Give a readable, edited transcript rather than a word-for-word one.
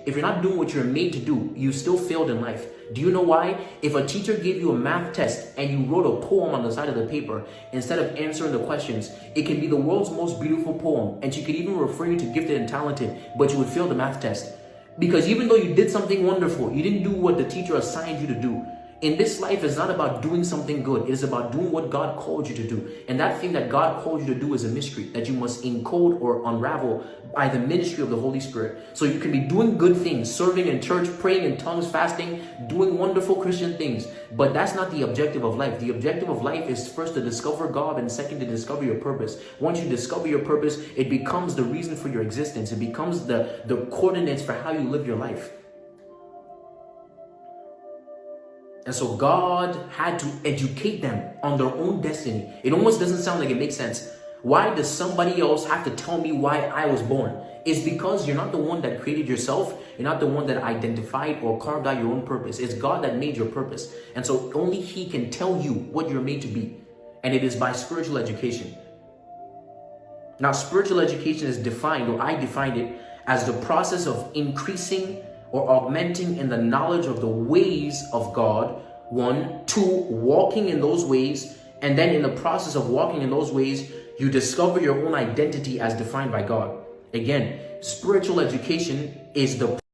If you're not doing what you're made to do, you still failed in life. Do you know why? If a teacher gave you a math test and you wrote a poem on the side of the paper, instead of answering the questions, it can be the world's most beautiful poem, and she could even refer you to gifted and talented, but you would fail the math test. Because even though you did something wonderful, you didn't do what the teacher assigned you to do. In this life, it's not about doing something good. It is about doing what God called you to do. And that thing that God called you to do is a mystery that you must encode or unravel by the ministry of the Holy Spirit. So you can be doing good things, serving in church, praying in tongues, fasting, doing wonderful Christian things. But that's not the objective of life. The objective of life is first to discover God and second to discover your purpose. Once you discover your purpose, it becomes the reason for your existence. It becomes the coordinates for how you live your life. And so God had to educate them on their own destiny. It almost doesn't sound like it makes sense. Why does somebody else have to tell me why I was born? It's because you're not the one that created yourself. You're not the one that identified or carved out your own purpose. It's God that made your purpose. And so only He can tell you what you're made to be. And it is by spiritual education. Now, spiritual education is defined, or I defined it, as the process of increasing or augmenting in the knowledge of the ways of God, 1, 2, walking in those ways, and then in the process of walking in those ways, you discover your own identity as defined by God. Again, spiritual education is the